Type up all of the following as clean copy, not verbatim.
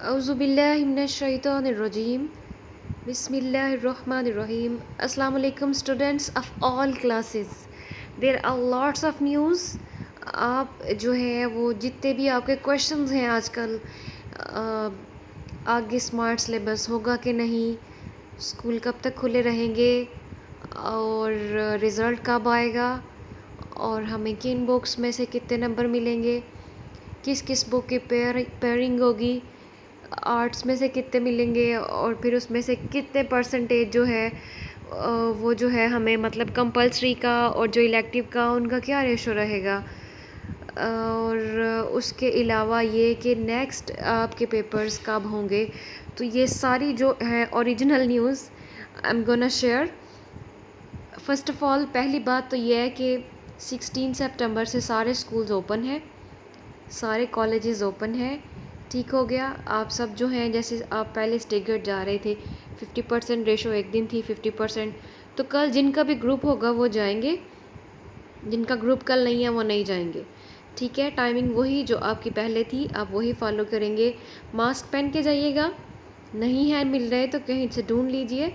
Auzubillahiminash-shaytanir-rajim. Bismillahir-rahmanir-rahim. Assalamu alaikum students of all classes. There are lots of news. आप जो है वो जितने भी आपके क्वेश्चंस हैं आजकल, आगे स्मार्ट सिलेबस होगा कि नहीं, स्कूल कब तक खुले रहेंगे और रिज़ल्ट कब आएगा और हमें किन बुक्स में से कितने नंबर मिलेंगे, किस किस बुक की पेयरिंग होगी, आर्ट्स में से कितने मिलेंगे और फिर उसमें से कितने परसेंटेज जो है वो जो है हमें मतलब कंपलसरी का और जो इलेक्टिव का उनका क्या रेशो रहेगा। और उसके अलावा ये कि नेक्स्ट आपके पेपर्स कब होंगे। तो ये सारी जो है original news I am gonna share. First of all पहली बात तो ये है कि 16 सितंबर से सारे स्कूल्स ओपन हैं, सारे कॉलेजेस ओपन हैं। ठीक हो गया। आप सब जो हैं, जैसे आप पहले स्टेगर्ड जा रहे थे, 50% रेशो एक दिन थी 50%, तो कल जिनका भी ग्रुप होगा वो जाएंगे, जिनका ग्रुप कल नहीं है वो नहीं जाएंगे। ठीक है, टाइमिंग वही जो आपकी पहले थी, आप वही फॉलो करेंगे। मास्क पहन के जाइएगा, नहीं है मिल रहे तो कहीं से ढूंढ लीजिए,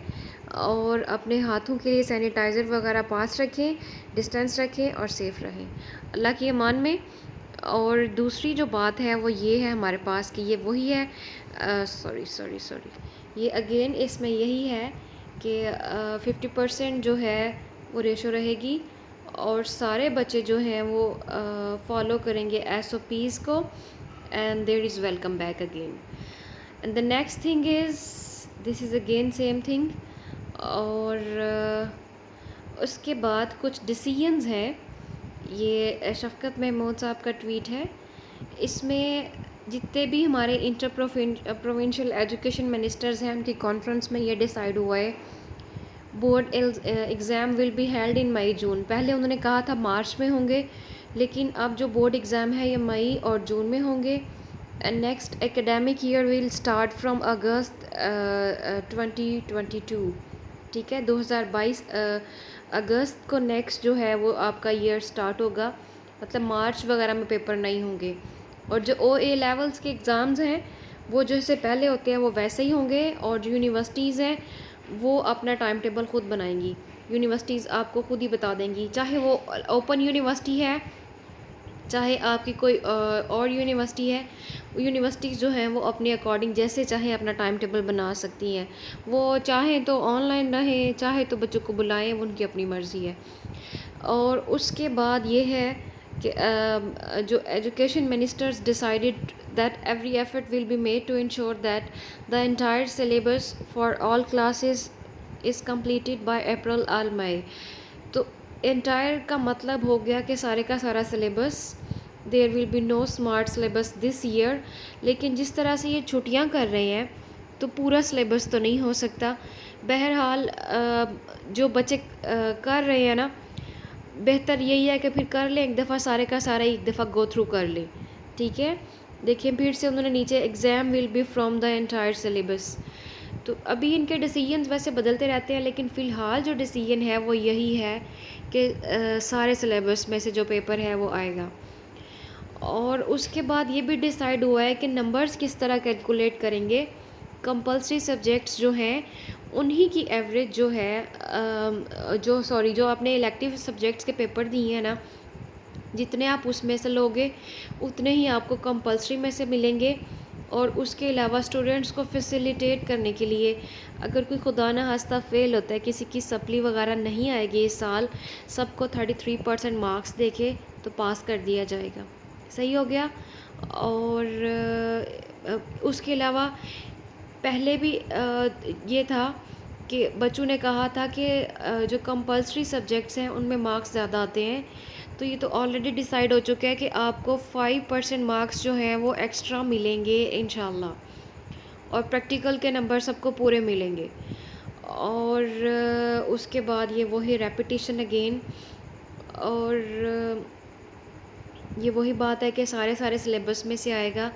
और अपने हाथों के लिए सैनिटाइज़र वगैरह पास रखें, डिस्टेंस रखें और सेफ़ रहें अल्लाह की अमान में। और दूसरी जो बात है वो ये है हमारे पास कि ये वही है, सॉरी ये अगेन इसमें यही है कि 50% जो है वो रेशो रहेगी और सारे बच्चे जो हैं वो फॉलो करेंगे SOPs को, and there is welcome back again. And the next thing is this is again same thing. और उसके बाद कुछ डिसीजंस हैं, ये शफ़क़त महमूद साहब का ट्वीट है। इसमें जितने भी हमारे इंटर प्रोविंशियल एजुकेशन मिनिस्टर्स हैं उनकी कॉन्फ्रेंस में ये डिसाइड हुआ है, board exam will be held in May June. पहले उन्होंने कहा था मार्च में होंगे, लेकिन अब जो बोर्ड एग्ज़ाम है ये मई और जून में होंगे। And next academic year will start from अगस्त 2022। ठीक है, 2022 अगस्त को नेक्स्ट जो है वो आपका ईयर स्टार्ट होगा, मतलब मार्च वगैरह में पेपर नहीं होंगे। और जो OA लेवल्स के एग्ज़ाम्स हैं वो जैसे पहले होते हैं वो वैसे ही होंगे, और जो यूनिवर्सिटीज़ हैं वो अपना टाइम टेबल ख़ुद बनाएंगी। यूनिवर्सिटीज़ आपको ख़ुद ही बता देंगी, चाहे वो ओपन यूनिवर्सिटी है चाहे आपकी कोई और यूनिवर्सिटी है। यूनिवर्सिटीज़ जो हैं वो अपने अकॉर्डिंग जैसे चाहे अपना टाइम टेबल बना सकती हैं। वो चाहें तो ऑनलाइन रहें, चाहे तो बच्चों को बुलाएं, वो उनकी अपनी मर्ज़ी है। और उसके बाद ये है कि जो education ministers decided that every effort will be made to ensure that the entire syllabus for all classes is completed by April और मई। तो एंटायर का मतलब हो गया कि सारे का सारा syllabus, there will be no smart syllabus this year. लेकिन जिस तरह से ये छुट्टियां कर रहे हैं तो पूरा सिलेबस तो नहीं हो सकता। बहरहाल जो बच्चे कर रहे हैं ना, बेहतर यही है कि फिर कर लें एक दफ़ा, सारे का सारा एक दफ़ा गो थ्रू कर लें। ठीक है, देखिए फिर से उन्होंने नीचे exam will B from the entire syllabus. तो अभी इनके डिसीजंस वैसे बदलते रहते हैं, लेकिन फ़िलहाल जो डिसीजन है वो यही है कि सारे सिलेबस में से जो पेपर है वो आएगा। और उसके बाद ये भी डिसाइड हुआ है कि नंबर्स किस तरह कैलकुलेट करेंगे। कंपलसरी सब्जेक्ट्स जो हैं उन्हीं की एवरेज जो है जो आपने इलेक्टिव सब्जेक्ट्स के पेपर दिए हैं ना, जितने आप उसमें से लोगे उतने ही आपको कंपलसरी में से मिलेंगे। और उसके अलावा स्टूडेंट्स को फैसिलिटेट करने के लिए अगर कोई खुदा ना खास्ता फ़ेल होता है, किसी की सप्ली वगैरह नहीं आएगी इस साल, सबको 33% मार्क्स देके तो पास कर दिया जाएगा। सही हो गया। और उसके अलावा पहले भी ये था कि बच्चों ने कहा था कि जो कंपलसरी सब्जेक्ट्स हैं उनमें मार्क्स ज़्यादा आते हैं, तो ये तो ऑलरेडी डिसाइड हो चुका है कि आपको 5% मार्क्स जो हैं वो एक्स्ट्रा मिलेंगे इंशाल्लाह, और प्रैक्टिकल के नंबर सबको पूरे मिलेंगे। और उसके बाद ये वही रेपिटेशन अगेन, और ये वही बात है कि सारे सिलेबस में से आएगा।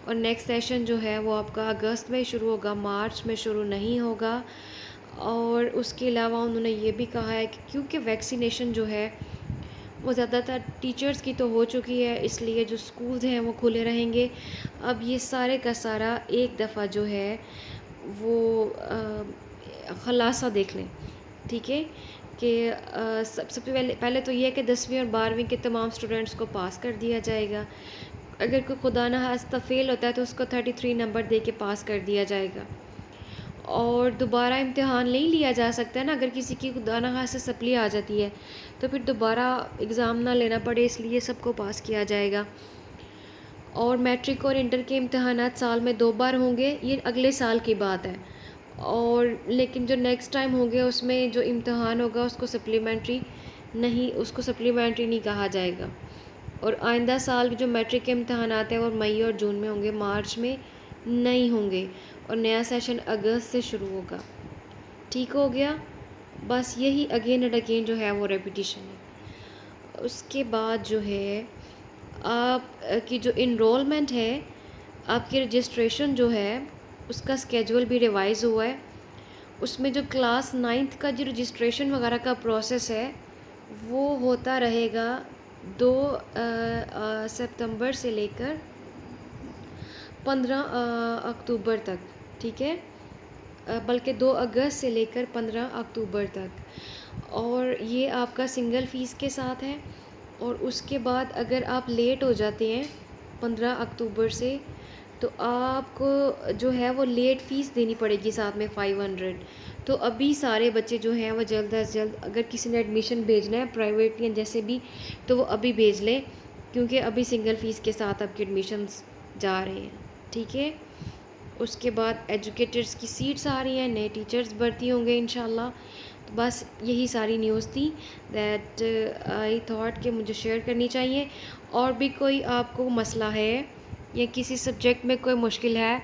और नेक्स्ट सेशन जो है वो आपका अगस्त में शुरू होगा, मार्च में शुरू नहीं होगा। और उसके अलावा उन्होंने ये भी कहा है कि क्योंकि वैक्सीनेशन जो है वो ज़्यादातर टीचर्स की तो हो चुकी है, इसलिए जो स्कूल्स हैं वो खुले रहेंगे। अब ये सारे का सारा एक दफ़ा जो है वो ख़ुलासा देख लें, ठीक है। कि सबसे पहले पहले तो ये है कि 10वीं और 12वीं के तमाम स्टूडेंट्स को पास कर दिया जाएगा। अगर कोई खुदा न खास्ता फ़ेल होता है तो उसको 33 नंबर दे के पास कर दिया जाएगा। और दोबारा इम्तिहान नहीं लिया जा सकता है ना, अगर किसी की खुदा न खास्ता सप्ली आ जाती है तो फिर दोबारा एग्ज़ाम ना लेना पड़े, इसलिए सबको पास किया जाएगा। और मैट्रिक और इंटर के इम्तहानात साल में 2 बार होंगे, ये अगले साल की बात है। और लेकिन जो नेक्स्ट टाइम होंगे उसमें जो इम्तहान होगा उसको सप्लीमेंट्री नहीं कहा जाएगा। और आइंदा साल जो मैट्रिक के इम्तहानात हैं वो मई और जून में होंगे, मार्च में नहीं होंगे। और नया सेशन अगस्त से शुरू होगा। ठीक हो गया। बस यही अगेन एंड अगेन जो है वो रेपिटिशन है। उसके बाद जो है आप की जो इनरोलमेंट है, आपकी रजिस्ट्रेशन जो है उसका स्केजुअल भी रिवाइज़ हुआ है। उसमें जो क्लास 9th का जो रजिस्ट्रेशन वगैरह का प्रोसेस है वो होता रहेगा 2 सितंबर से लेकर 15 अक्टूबर तक, ठीक है। बल्कि 2 अगस्त से लेकर 15 अक्टूबर तक। और ये आपका सिंगल फ़ीस के साथ है। और उसके बाद अगर आप लेट हो जाते हैं 15 अक्टूबर से तो आपको जो है वो लेट फ़ीस देनी पड़ेगी साथ में 500। तो अभी सारे बच्चे जो हैं वो जल्द अज जल्द, अगर किसी ने एडमिशन भेजना है प्राइवेट या जैसे भी, तो वो अभी भेज लें, क्योंकि अभी सिंगल फ़ीस के साथ आपके एडमिशन्स जा रहे हैं, ठीक है। उसके बाद एजुकेटर्स की सीट्स आ रही हैं, नए टीचर्स भर्ती होंगे इंशाल्लाह। तो बस यही सारी न्यूज़ थी दैट आई थॉट कि मुझे शेयर करनी चाहिए। और भी कोई आपको मसला है या किसी सब्जेक्ट में कोई मुश्किल है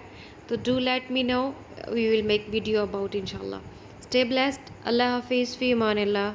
तो do let me know, we will make video about इंशाल्लाह। Stay blessed. अल्लाह हाफिज़, फ़ी अमान अल्लाह।